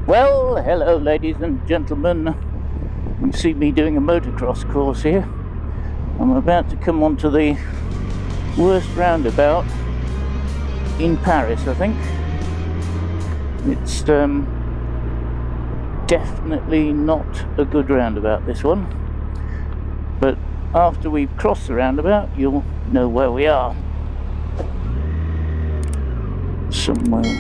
Well, hello ladies and gentlemen. You see me doing a motocross course here. I'm about to come onto the worst roundabout in Paris, I think. It's definitely not a good roundabout, this one. But after we've crossed the roundabout, you'll know where we are. Somewhere.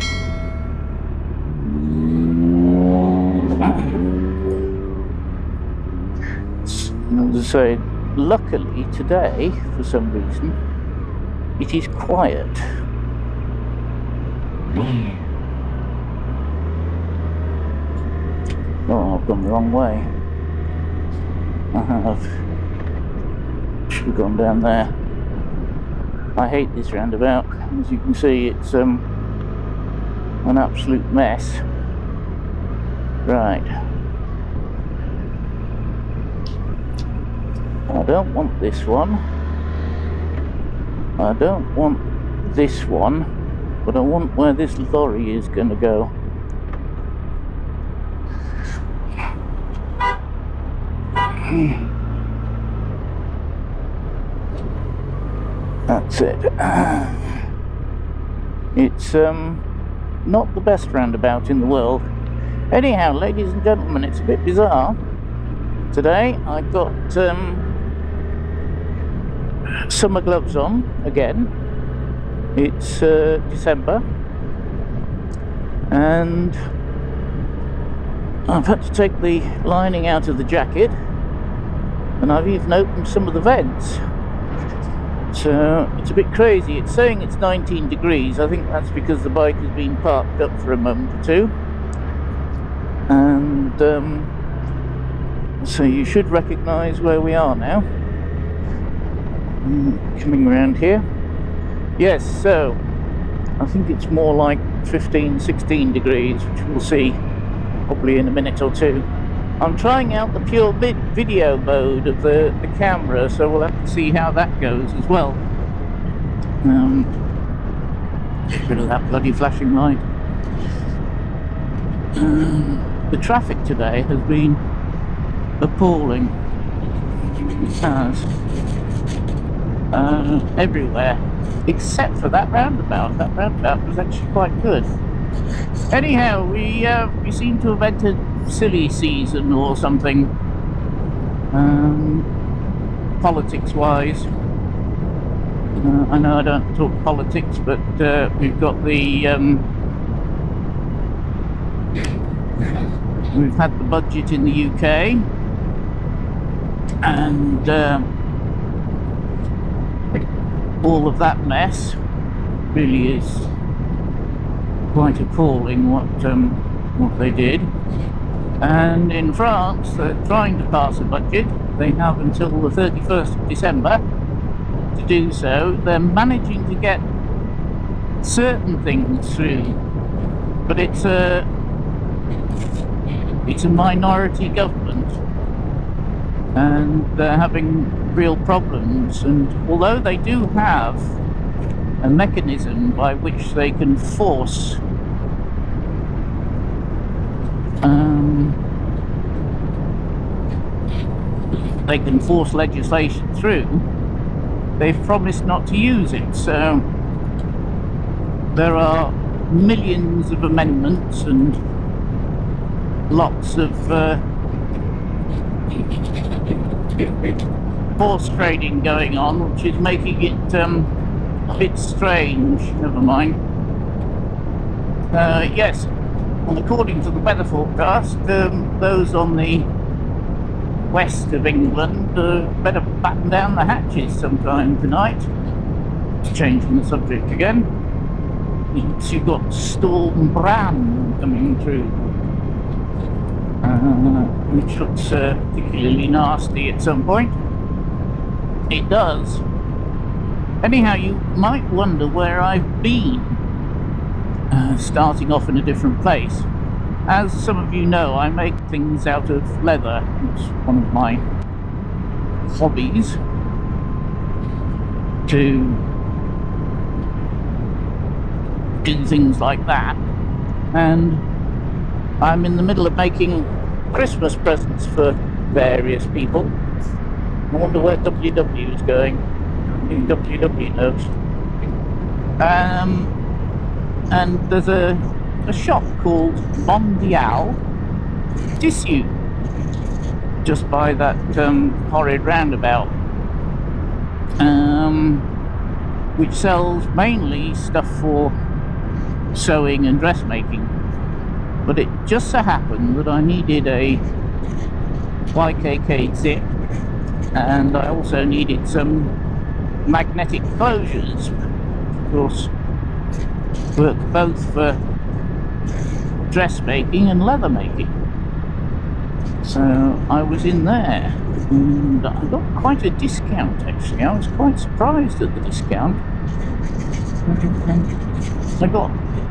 As I say, luckily today, for some reason, it is quiet. Oh, I've gone the wrong way. I have. Should have gone down there. I hate this roundabout. As you can see, it's an absolute mess. Right. I don't want this one. I don't want this one. But I want where this lorry is going to go. That's it. It's not the best roundabout in the world. Anyhow, ladies and gentlemen, it's a bit bizarre. Today I've got summer gloves on again. It's December, and I've had to take the lining out of the jacket, and I've even opened some of the vents. So it's a bit crazy. It's saying it's 19 degrees. I think that's because the bike has been parked up for a moment or two. And so you should recognise where we are now. Coming around here. Yes, so I think it's more like 15, 16 degrees, which we'll see probably in a minute or two. I'm trying out the pure video mode of the camera, so we'll have to see how that goes as well. Get rid of that bloody flashing light. The traffic today has been appalling. It has. Everywhere, except for that roundabout. That roundabout was actually quite good. Anyhow, we seem to have entered silly season or something, politics-wise. I know I don't talk politics, but we've got the we've had the budget in the UK, and all of that mess really is quite appalling what they did. And in France, they're trying to pass a budget. They have until the 31st of December to do so. They're managing to get certain things through, but it's a minority government, and they're having real problems. And although they do have a mechanism by which they can force legislation through, they've promised not to use it. So there are millions of amendments and lots of horse trading going on, which is making it a bit strange. Never mind. Yes, and according to the weather forecast, those on the west of England better batten down the hatches sometime tonight. Just changing the subject again. You've got 𝗪𝗓 coming through, which looks particularly nasty at some point. It does. Anyhow, you might wonder where I've been, starting off in a different place. As some of you know, I make things out of leather. It's one of my hobbies, to do things like that. And I'm in the middle of making Christmas presents for various people. I wonder where WW is going. WW knows. And there's a shop called 𝗪𝗵𝗲𝗿𝗵𝗵 just by that horrid roundabout, which sells mainly stuff for sewing and dressmaking. But it just so happened that I needed a 𝗪𝗚𝗃𝗃, and I also needed some magnetic closures. Of course, work both for dressmaking and leather making. So I was in there, and I got quite a discount actually. I was quite surprised at the discount.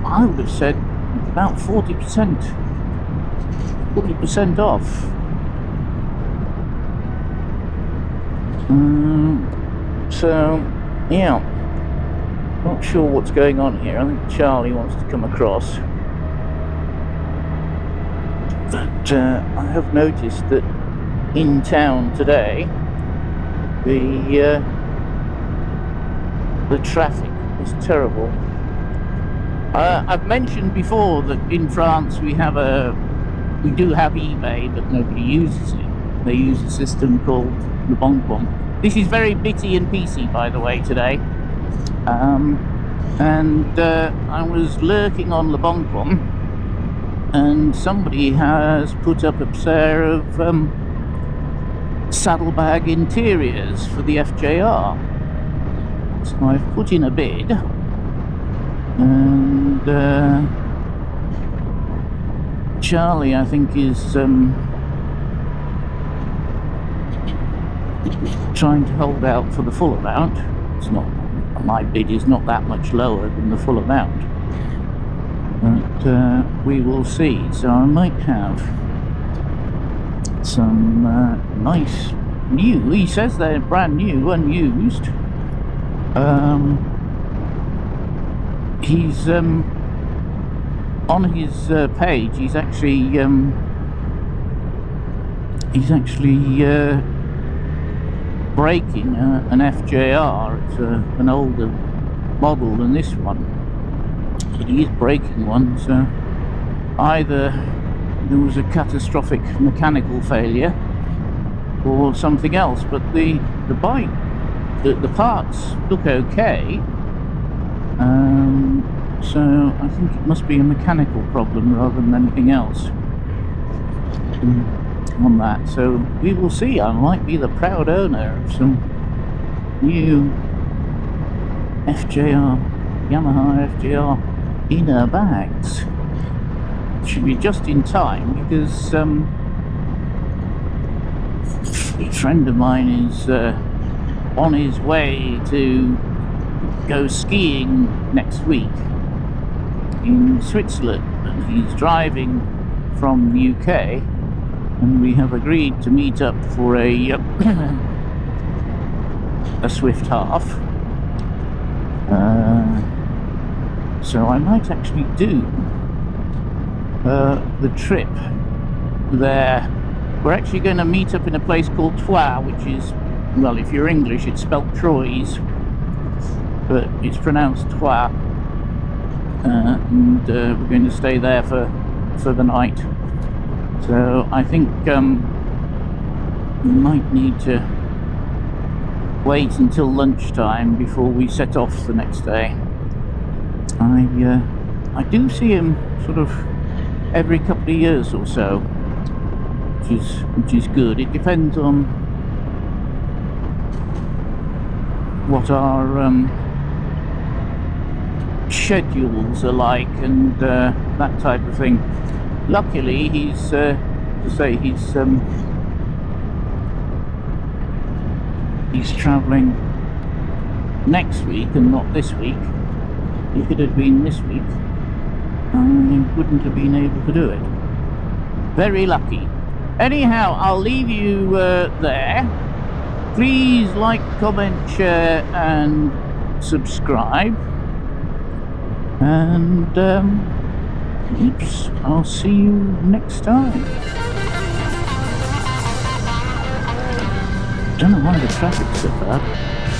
I would have said about 40% off. So yeah, not sure what's going on here. I think Charlie wants to come across. But I have noticed that in town today, the traffic is terrible. I've mentioned before that in France we do have eBay, but nobody uses it. They use a system called 𝗪𝗵𝗲𝗿𝗵. This is very 𝗪𝗵𝗲, by the way, today. I was lurking on 𝗪𝗵𝗲𝗵, and somebody has put up a pair of saddlebag interiors for the FJR. So I've put in a bid, and Charlie, I think, is trying to hold out for the full amount. It's not, my bid is not that much lower than the full amount, but we will see. So I might have some nice new, he says they're brand new, unused. He's on his page, he's actually breaking an FJR. It's an older model than this one, but he is breaking one. So either there was a catastrophic mechanical failure or something else, but the bike, the parts look okay. So I think it must be a mechanical problem rather than anything else on that. So we will see. I might be the proud owner of some new Yamaha FJR inner bags. Should be just in time, because a friend of mine is on his way to go skiing next week in Switzerland, and he's driving from the UK, and we have agreed to meet up for a Swift half. So I might actually do the trip there. We're actually going to meet up in a place called 𝗃, which is, well, if you're English, it's spelt Troyes, but it's pronounced 𝗃. And we're going to stay there for the night. So I think we might need to wait until lunchtime before we set off the next day. I do see him sort of every couple of years or so, which is good. It depends on what our schedules are like and that type of thing. Luckily, he's travelling next week and not this week. If it had been this week, I wouldn't have been able to do it. Very lucky. Anyhow, I'll leave you there. Please like, comment, share and subscribe. And Oops, I'll see you next time. Don't know why the traffic's so bad.